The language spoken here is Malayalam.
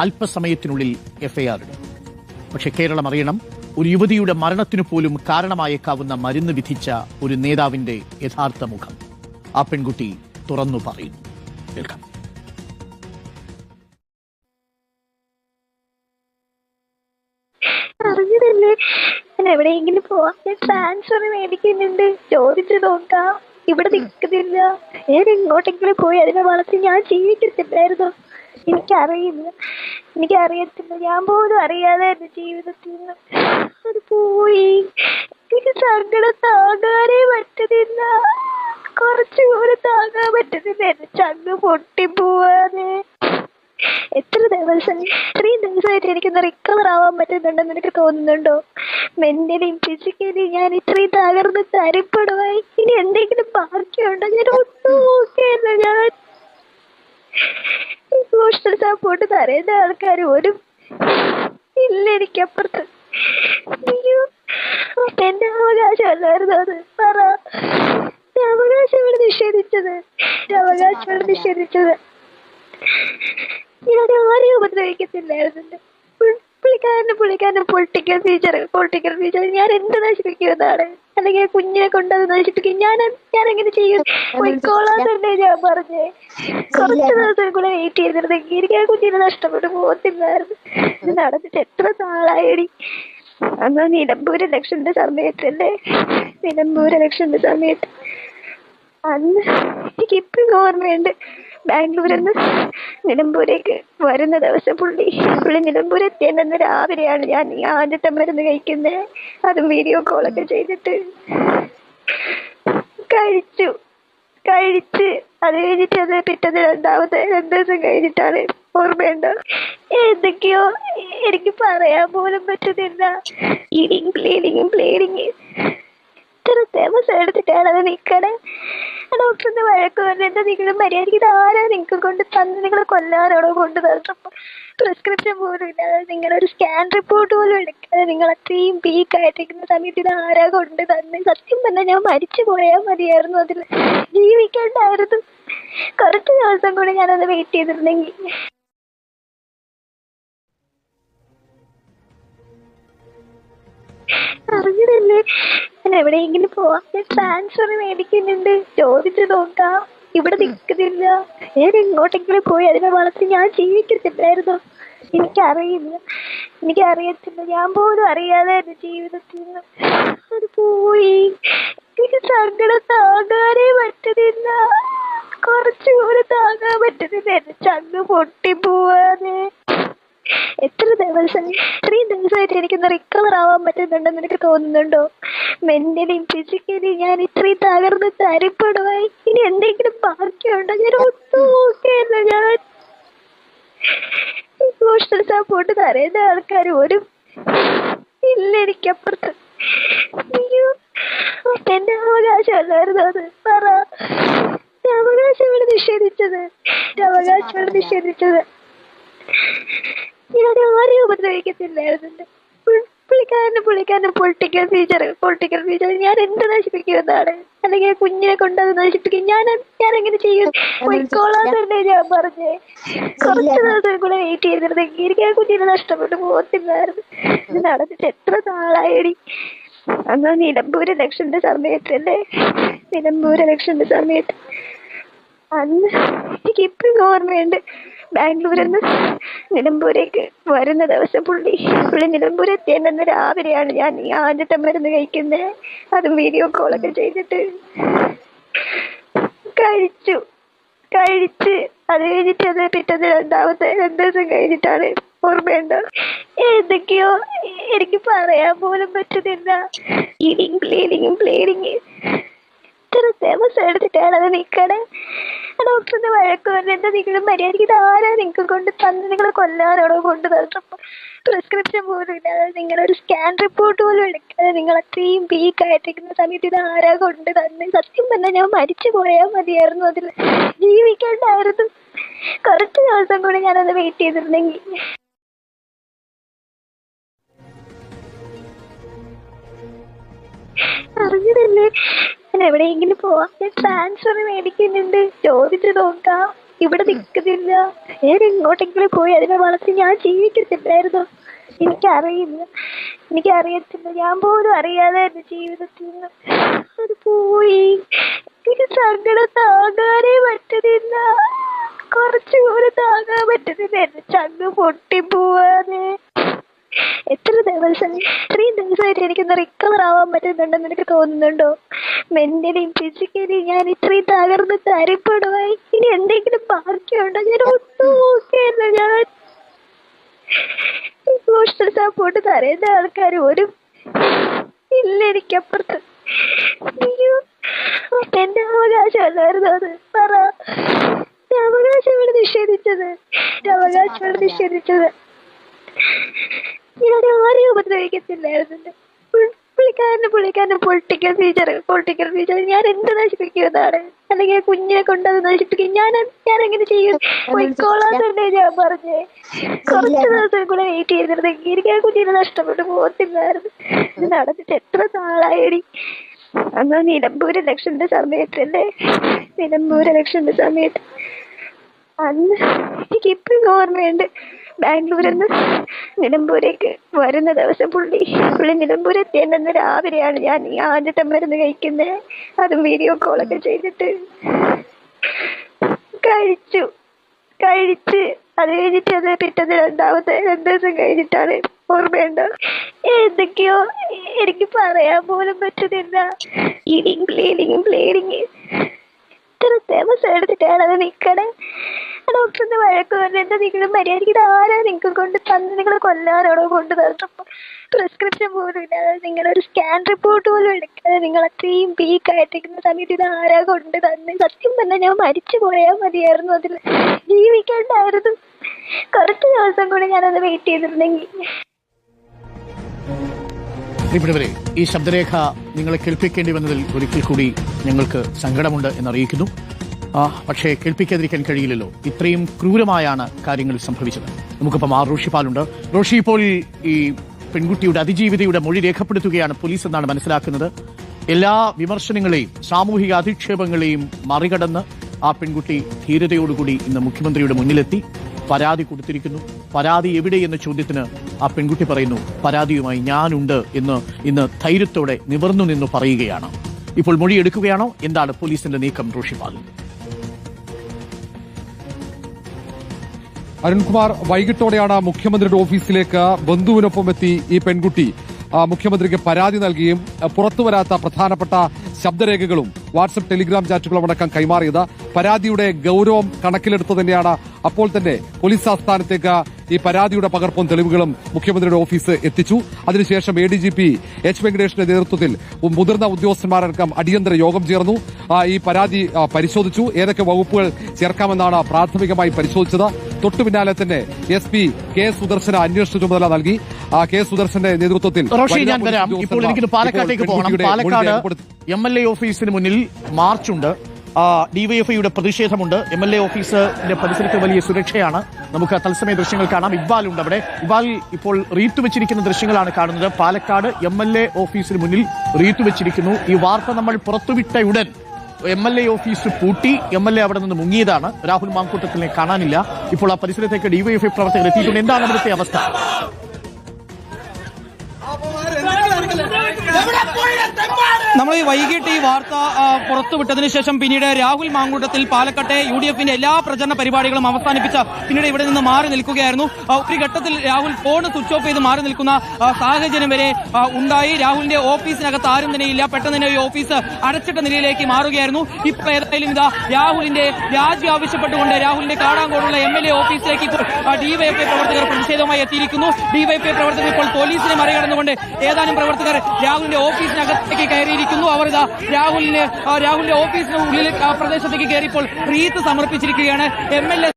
അല്പസമയത്തിനുള്ളിൽ എഫ്ഐആർ ഇടും. പക്ഷെ കേരളം അറിയണം, ഒരു യുവതിയുടെ മരണത്തിനു പോലും കാരണമായേക്കാവുന്ന മരുന്ന് വിധിച്ച ഒരു നേതാവിന്റെ യഥാർത്ഥ മുഖം. ആ പെൺകുട്ടി തുറന്നു പറയുന്നു. കേൾക്കാം. അറിഞ്ഞതല്ലേ, ഞാൻ എവിടെയെങ്കിലും പോവാൻ ട്രാൻസ്ഫർ മേടിക്കുന്നുണ്ട്, ചോദിച്ചു നോക്കാം. ഇവിടെ നിൽക്കുന്നില്ല, ഞാൻ എങ്ങോട്ടെങ്കിലും പോയി അതിനെ വളർത്തി ഞാൻ ജീവിക്കത്തില്ലായിരുന്നു. എനിക്കറിയത്തില്ല, ഞാൻ പോലും അറിയാതെ എന്റെ ജീവിതത്തിൽ നിന്ന് അത് പോയി. എനിക്ക് സങ്കടം താങ്ങാനേ പറ്റുന്നില്ല, കുറച്ചുകൂടി താങ്ങാൻ പറ്റുന്നില്ല. എന്റെ ചങ്ക് പൊട്ടിപ്പോവാതെ ഇത്രയും ദിവസമായിട്ട് എനിക്കൊന്ന് റിക്കവർ ആവാൻ പറ്റുന്നുണ്ടെന്ന് എനിക്ക് തോന്നുന്നുണ്ടോ? മെന്റലിയും ഫിസിക്കലി ഞാൻ ഇത്രയും തകർന്ന് തരിപ്പടമായി. ഇനി എന്തെങ്കിലും ബാക്കിയുണ്ടോ? ഞാൻ ഒന്നും നോക്കിയല്ല. ഞാൻ ഇമോഷണൽ സപ്പോർട്ട് തരേണ്ട ആൾക്കാർ ഒരു ഇല്ല എനിക്കപ്പുറത്ത്. അയ്യോ, എന്റെ അവകാശമല്ലായിരുന്നു അത്. പറ, അവകാശമാണ് നിഷേധിച്ചത്. ഞാൻ ആരെയും ഉപദ്രവിക്കത്തില്ലായിരുന്നു. പുള്ളിക്കാരന് പൊളിറ്റിക്കൽ ഫീച്ചർ ഞാൻ എന്ത് നശിപ്പിക്കുന്നതാണ്? അല്ലെങ്കിൽ കുഞ്ഞിനെ കൊണ്ടത് നശിപ്പിക്കും. ഞാൻ എങ്ങനെ ചെയ്യും? പോയിക്കോളാന്നല്ലേ ഞാൻ പറഞ്ഞേ. കുറച്ച് ദിവസം കൂടെ വെയിറ്റ് ചെയ്തിരുന്നെങ്കിൽ എനിക്ക് ആ കുഞ്ഞിനെ നഷ്ടപ്പെട്ടു പോകത്തില്ലായിരുന്നു. ഇത് നടന്നിട്ട് എത്ര നാളായി? അന്ന് നിലമ്പൂർ ഇലക്ഷന്റെ സമയത്തല്ലേ? അന്ന് എനിക്കിപ്പോഴും ഓർമ്മയുണ്ട്. ബാംഗ്ലൂരിൽ നിന്ന് നിലമ്പൂരേക്ക് വരുന്ന ദിവസം പുള്ളി നിലമ്പൂർ എത്തിയെന്ന് രാവിലെയാണ് ഞാൻ ആദ്യത്തെ മരുന്ന് കഴിക്കുന്നത്. അതും വീഡിയോ കോളൊക്കെ ചെയ്തിട്ട് കഴിച്ച് അത് കഴിഞ്ഞിട്ട് അത് പിറ്റേന്ന് രണ്ടാമത്തെ 2 ദിവസം കഴിഞ്ഞിട്ടാണ് ഓർമ്മയുണ്ടോ? എന്തൊക്കെയോ എനിക്ക് പറയാൻ പോലും പറ്റുന്നില്ല. ബ്ലീഡിങ് ഇത്ര ദിവസം എടുത്തിട്ടാണ് അത് നിൽക്കണേ. ഡോക്ടറിന്റെ വഴക്ക് പറഞ്ഞിട്ട് നിങ്ങൾ മര്യാദയ്ക്ക് ഇത് ആരാ നിങ്ങൾക്ക് കൊണ്ട് തന്ന്? നിങ്ങൾ കൊല്ലാനാണോ കൊണ്ട് തന്നപ്പോ? പ്രിസ്ക്രിപ്ഷൻ പോലും ഇല്ലാതെ, നിങ്ങളൊരു സ്കാൻ റിപ്പോർട്ട് പോലും എടുക്കാതെ നിങ്ങൾ അത്രയും വീക്കായിട്ടിരിക്കുന്ന സമയത്ത് ഇത് ആരാ കൊണ്ട് തന്നെ? സത്യം പറഞ്ഞാൽ ഞാൻ മരിച്ചു പോയാൽ മതിയായിരുന്നു, അതിൽ ജീവിക്കണ്ടായിരുന്നു. കുറച്ച് ദിവസം കൂടി ഞാനത് വെയിറ്റ് ചെയ്തിരുന്നെങ്കിൽ. അറിഞ്ഞതല്ലേ, ഞാൻ എവിടെയെങ്കിലും പോവാൻ ട്രാൻസ്ഫർ മേടിക്കുന്നുണ്ട്, ചോദിച്ചു നോക്കാം. ഇവിടെ നിൽക്കുന്നില്ല, ഞാൻ എങ്ങോട്ടെങ്കിലും പോയി അതിനെ വളർത്തി ഞാൻ ജീവിക്കത്തില്ലായിരുന്നു. എനിക്കറിയത്തില്ല, ഞാൻ പോലും അറിയാതെ എന്റെ ജീവിതത്തിൽ നിന്ന് അത് പോയി. എനിക്ക് സങ്കടം താങ്ങാനേ പറ്റുന്നില്ല, കുറച്ചുകൂടി താങ്ങാൻ പറ്റുന്നില്ല. എന്റെ ചങ്ക് പൊട്ടിപ്പോവാതെ ഇത്രയും ദിവസമായിട്ട് എനിക്കൊന്ന് റിക്കവർ ആവാൻ പറ്റുന്നുണ്ടെന്ന് എനിക്ക് തോന്നുന്നുണ്ടോ? മെന്റലിയും ഫിസിക്കലി ഞാൻ ഇത്രയും തകർന്ന് തരിപ്പടമായി. ഇനി എന്തെങ്കിലും ബാക്കിയുണ്ടോ? ഞാൻ ഒന്നും നോക്കിയല്ല. ഞാൻ ഇമോഷണൽ സപ്പോർട്ട് തരേണ്ട ആൾക്കാർ ഒരു ഇല്ല എനിക്കപ്പുറത്ത്. അയ്യോ, എന്റെ അവകാശമല്ലായിരുന്നു അത്. പറ, അവകാശമാണ് നിഷേധിച്ചത്. ഞാൻ ആരെയും ഉപദ്രവിക്കത്തില്ലായിരുന്നു. പുള്ളിക്കാരന് പൊളിറ്റിക്കൽ ഫീച്ചർ ഞാൻ എന്ത് നശിപ്പിക്കുന്നതാണ്? അല്ലെങ്കിൽ കുഞ്ഞിനെ കൊണ്ടത് നശിപ്പിക്കും. ഞാൻ എങ്ങനെ ചെയ്യും? പോയിക്കോളാന്നല്ലേ ഞാൻ പറഞ്ഞേ. കുറച്ച് ദിവസം കൂടെ വെയിറ്റ് ചെയ്തിരുന്നെങ്കിൽ എനിക്ക് ആ കുഞ്ഞിനെ നഷ്ടപ്പെട്ടു പോകത്തില്ലായിരുന്നു. ഇത് നടന്നിട്ട് എത്ര നാളായി? അന്ന് നിലമ്പൂർ ഇലക്ഷന്റെ സമയത്തല്ലേ? അന്ന് എനിക്കിപ്പോഴും ഓർമ്മയുണ്ട്. ബാംഗ്ലൂരിൽ നിന്ന് നിലമ്പൂരേക്ക് വരുന്ന ദിവസം പുള്ളി നിലമ്പൂർ എത്തിയെന്ന് രാവിലെയാണ് ഞാൻ ആദ്യത്തെ മരുന്ന് കഴിക്കുന്നത്. അതും വീഡിയോ കോളൊക്കെ ചെയ്തിട്ട് കഴിച്ച് അത് കഴിഞ്ഞിട്ട് അത് പിറ്റേന്ന് രണ്ടാമത്തെ 2 ദിവസം കഴിഞ്ഞിട്ടാണ് ഓർമ്മയുണ്ടോ? എന്തൊക്കെയോ എനിക്ക് പറയാൻ പോലും പറ്റുന്നില്ല. ബ്ലീഡിങ് ഇത്ര ദിവസം എടുത്തിട്ടാണ് അത് നിൽക്കണേ. ഡോക്ടറിന്റെ വഴക്ക് പറഞ്ഞിട്ട് നിങ്ങൾ മര്യാദയ്ക്ക് ഇത് ആരാ നിങ്ങൾക്ക് കൊണ്ട് തന്ന്? നിങ്ങൾ കൊല്ലാനാണോ കൊണ്ട് തന്നപ്പോ? പ്രിസ്ക്രിപ്ഷൻ പോലും ഇല്ലാതെ, നിങ്ങളൊരു സ്കാൻ റിപ്പോർട്ട് പോലും എടുക്കാതെ നിങ്ങൾ അത്രയും വീക്കായിട്ടിരിക്കുന്ന സമയത്ത് ഇത് ആരാ കൊണ്ട് തന്നെ? സത്യം പറഞ്ഞാൽ ഞാൻ മരിച്ചു പോയാൽ മതിയായിരുന്നു, അതിൽ ജീവിക്കണ്ടായിരുന്നു. കുറച്ച് ദിവസം കൂടി ഞാനത് വെയിറ്റ് ചെയ്തിരുന്നെങ്കിൽ. അറിഞ്ഞതല്ലേ, ഞാൻ എവിടെയെങ്കിലും പോവാൻ ട്രാൻസ്ഫർ മേടിക്കുന്നുണ്ട്, ചോദിച്ചു നോക്കാം. ഇവിടെ നിൽക്കുന്നില്ല. ഞാൻ എങ്ങോട്ടെങ്കിലും പോയി അതിനെ വളർത്തി ഞാൻ ജീവിക്കത്തില്ലായിരുന്നു. എനിക്കറിയത്തില്ല. ഞാൻ പോലും അറിയാതെ എന്റെ ജീവിതത്തിൽ നിന്ന് അത് പോയി. എനിക്ക് സങ്കടം താങ്ങാനേ പറ്റുന്നില്ല. കുറച്ചുകൂടെ താങ്ങാൻ പറ്റുന്നില്ല. എന്റെ ചങ്ങ് പൊട്ടിപ്പോവാതെ. ഇത്രയും ദിവസമായിട്ട് എനിക്കൊന്ന് റിക്കവർ ആവാൻ പറ്റുന്നുണ്ടെന്ന് എനിക്ക് തോന്നുന്നുണ്ടോ? മെന്റലിയും ഫിസിക്കലിയും ഞാൻ ഇത്രയും തകർന്ന് തരിപ്പെടുവായി. ഇനി എന്തെങ്കിലും ബാക്കിയുണ്ടോ? ഞാൻ ഒന്നും നോക്കിയല്ല. ഞാൻ ഇമോഷണൽ സപ്പോർട്ട് തരേണ്ട ആൾക്കാർ ഒരു ഇല്ല എനിക്കപ്പുറത്ത്. അയ്യോ, എന്റെ അവകാശമല്ലായിരുന്നു അത്. പറ, അവകാശമാണ് നിഷേധിച്ചത്. ഞാൻ ആരെയും ഉപദ്രവിക്കത്തില്ലായിരുന്നു. പുള്ളിക്കാരന് പൊളിറ്റിക്കൽ ഫ്യൂച്ചർ ഞാൻ എന്ത് നശിപ്പിക്കുന്നതാണ്? അല്ലെങ്കിൽ കുഞ്ഞിനെ കൊണ്ടത് നശിപ്പിക്കും. ഞാൻ എങ്ങനെ ചെയ്യും? പോയിക്കോളാത്തല്ലേ ഞാൻ പറഞ്ഞേ. കുറച്ച് ദിവസം കൂടെ വെയിറ്റ് ചെയ്തിരുന്നെങ്കിൽ എനിക്ക് ആ കുഞ്ഞിനെ നഷ്ടപ്പെട്ടു പോകത്തില്ലായിരുന്നു. ഇത് നടന്നിട്ട് എത്ര നാളായി? അന്ന് നിലമ്പൂർ ഇലക്ഷന്റെ സമയത്തല്ലേ? അന്ന് എനിക്ക് ഇപ്പോഴും ഓർമ്മയുണ്ട്. ബാംഗ്ലൂരിൽ നിന്ന് നിലമ്പൂരേക്ക് വരുന്ന ദിവസം പുള്ളി നിലമ്പൂരെത്തിയെന്ന് രാവിലെയാണ് ഞാൻ ഈ ആദ്യത്തെ മരുന്ന് കഴിക്കുന്നത്. അതും വീഡിയോ കോളൊക്കെ ചെയ്തിട്ട് കഴിച്ച് അത് കഴിഞ്ഞിട്ട് അത് പിറ്റേന്ന് 2 ദിവസം കഴിഞ്ഞിട്ടാണ് ഓർമ്മയുണ്ടോ? എന്തൊക്കെയോ എനിക്ക് പറയാൻ പോലും പറ്റുന്നില്ല. ബ്ലീഡിങ് ഇത്ര ദിവസം എടുത്തിട്ടാണ് അത് നിക്കണേ. ഡോക്ടറിന്റെ വഴക്ക് പറഞ്ഞിട്ട് നിങ്ങൾ മര്യാദയ്ക്ക് ആരാ നിങ്ങൾക്ക് കൊണ്ട് തന്ന്? നിങ്ങൾ കൊല്ലാനാണോ കൊണ്ട് തന്നപ്പോ? പ്രിസ്ക്രിപ്ഷൻ പോലും ഇല്ലാതെ നിങ്ങളൊരു സ്കാൻ റിപ്പോർട്ട് പോലും എടുക്കാതെ നിങ്ങൾ അത്രയും വീക്കായിട്ടിരിക്കുന്ന സമയത്ത് ഇത് ആരാ കൊണ്ട് തന്നെ? സത്യം പറഞ്ഞാൽ ഞാൻ മരിച്ചു പോയാൽ മതിയായിരുന്നു. അതിൽ ജീവിക്കണ്ടായിരുന്നു. കുറച്ച് ദിവസം കൂടെ ഞാനത് വെയിറ്റ് ചെയ്തിരുന്നെങ്കിൽ. പ്രിയപ്പെട്ടവരെ, ഈ ശബ്ദരേഖ നിങ്ങളെ കേൾപ്പിക്കേണ്ടി വന്നതിൽ ഒരിക്കൽ കൂടി ഞങ്ങൾക്ക് സങ്കടമുണ്ട് എന്നറിയിക്കുന്നു. പക്ഷേ കേൾപ്പിക്കാതിരിക്കാൻ കഴിയില്ലല്ലോ. ഇത്രയും ക്രൂരമായാണ് കാര്യങ്ങൾ സംഭവിച്ചത്. നമുക്കിപ്പം റോഷിപാലുണ്ട്. റോഷി, ഇപ്പോൾ ഈ പെൺകുട്ടിയുടെ അതിജീവിതയുടെ മൊഴി രേഖപ്പെടുത്തുകയാണ് പോലീസ് എന്നാണ് മനസ്സിലാക്കുന്നത്. എല്ലാ വിമർശനങ്ങളെയും സാമൂഹിക അധിക്ഷേപങ്ങളെയും മറികടന്ന് ആ പെൺകുട്ടി ധീരതയോടുകൂടി ഇന്ന് മുഖ്യമന്ത്രിയുടെ മുന്നിലെത്തി പരാതി കൊടുത്തിരിക്കുന്നു. പരാതി എവിടെ എന്ന ചോദ്യത്തിന് ആ പെൺകുട്ടി പറയുന്നു, പരാതിയുമായി ഞാനുണ്ട് എന്ന് ഇന്ന് ധൈര്യത്തോടെ നിവർന്നു നിന്ന് പറയുകയാണ്. ഇപ്പോൾ മൊഴി എടുക്കുകയാണോ? എന്താണ് പോലീസിന്റെ നീക്കം? റോഷിപാൽ. അരുൺകുമാർ, വൈകിട്ടോടെയാണ് മുഖ്യമന്ത്രിയുടെ ഓഫീസിലേക്ക് ബന്ധുവിനൊപ്പം എത്തി ഈ പെൺകുട്ടി മുഖ്യമന്ത്രിക്ക് പരാതി നൽകുകയും പുറത്തുവരാത്ത പ്രധാനപ്പെട്ട ശബ്ദരേഖകളും വാട്സപ്പ് ടെലിഗ്രാം ചാറ്റുകളും അടക്കം കൈമാറിയത്. പരാതിയുടെ ഗൌരവം കണക്കിലെടുത്തു തന്നെയാണ് അപ്പോൾ തന്നെ പോലീസ് ആസ്ഥാനത്തേക്ക് ഈ പരാതിയുടെ പകർപ്പും തെളിവുകളും മുഖ്യമന്ത്രിയുടെ ഓഫീസ് എത്തിച്ചു. അതിനുശേഷം ADGP എച്ച് വെങ്കടേഷിന്റെ നേതൃത്വത്തിൽ മുതിർന്ന ഉദ്യോഗസ്ഥന്മാരടക്കം അടിയന്തര യോഗം ചേർന്നു. ഈ പരാതി പരിശോധിച്ചു. ഏതൊക്കെ വകുപ്പുകൾ ചേർക്കാമെന്നാണ് പ്രാഥമികമായി പരിശോധിച്ചത്. തൊട്ടു പിന്നാലെ തന്നെ SP കെ സുദർശന അന്വേഷണ ചുമതല നൽകി. കെ സുദർശന്റെ നേതൃത്വത്തിൽ ഞാൻ വരാം. ഇപ്പോൾ എനിക്ക് പാലക്കാട്ടേക്ക് പോകണം. പാലക്കാട് MLA ഓഫീസിന് മുന്നിൽ മാർച്ചുണ്ട്. ഡിവൈഎഫ്ഐയുടെ പ്രതിഷേധമുണ്ട്. MLA ഓഫീസിന്റെ പരിസരത്ത് വലിയ സുരക്ഷയാണ്. നമുക്ക് തത്സമയ ദൃശ്യങ്ങൾ കാണാം. ഇക്ബാൽ ഉണ്ട് അവിടെ. ഇക്ബാൽ, ഇപ്പോൾ റീത്ത് വെച്ചിരിക്കുന്ന ദൃശ്യങ്ങളാണ് കാണുന്നത്. പാലക്കാട് MLA ഓഫീസിന് മുന്നിൽ റീത്ത് വെച്ചിരിക്കുന്നു. ഈ വാർത്ത നമ്മൾ പുറത്തുവിട്ട ഉടൻ MLA ഓഫീസ് പൂട്ടി. MLA അവിടെ നിന്ന് മുങ്ങിയതാണ്. രാഹുൽ മാങ്കൂട്ടത്തിനെ കാണാനില്ല. ഇപ്പോൾ ആ പരിസരത്തേക്ക് ഡിവൈഎഫ്ഐ പ്രവർത്തകർ എത്തിയിട്ടുണ്ട്. എന്താണ് അവിടുത്തെ അവസ്ഥ? നമ്മൾ ഈ വൈകിട്ട് ഈ വാർത്ത പുറത്തുവിട്ടതിനു ശേഷം പിന്നീട് രാഹുൽ മാങ്കൂട്ടത്തിൽ പാലക്കാട്ടെ UDFന്റെ എല്ലാ പ്രചരണ പരിപാടികളും അവസാനിപ്പിച്ച പിന്നീട് ഇവിടെ നിന്ന് മാറി നിൽക്കുകയായിരുന്നു. ഒരു ഘട്ടത്തിൽ രാഹുൽ ഫോൺ സ്വിച്ച് ഓഫ് ചെയ്ത് മാറി നിൽക്കുന്ന സാഹചര്യം വരെ ഉണ്ടായി. രാഹുലിന്റെ ഓഫീസിനകത്ത് ആരും തന്നെ ഇല്ല. പെട്ടെന്ന് തന്നെ ഈ ഓഫീസ് അടച്ചിട്ട നിലയിലേക്ക് മാറുകയായിരുന്നു. ഇപ്പോൾ ഏതായാലും ഇതാ രാഹുലിന്റെ രാജി ആവശ്യപ്പെട്ടുകൊണ്ട് രാഹുലിന്റെ കാടാങ്കോടുള്ള MLA ഓഫീസിലേക്ക് ഇപ്പോൾ ഡിവൈഎഫ്ഐ പ്രവർത്തകർ പ്രതിഷേധവുമായി എത്തിയിരിക്കുന്നു. ഡിവൈഎഫ്ഐ പ്രവർത്തകർ ഇപ്പോൾ പോലീസിനെ മറികടന്നുകൊണ്ട് ഏതാനും പ്രവർത്തകർ രാഹുലിന്റെ ഓഫീസിനകത്തേക്ക് കയറിയിരിക്കുന്നു. അവർ ഇതാ രാഹുലിന്റെ ഓഫീസിന് ഉള്ളിൽ പ്രദേശത്തേക്ക് കയറിയപ്പോൾ റീത്ത് സമർപ്പിച്ചിരിക്കുകയാണ്. MLA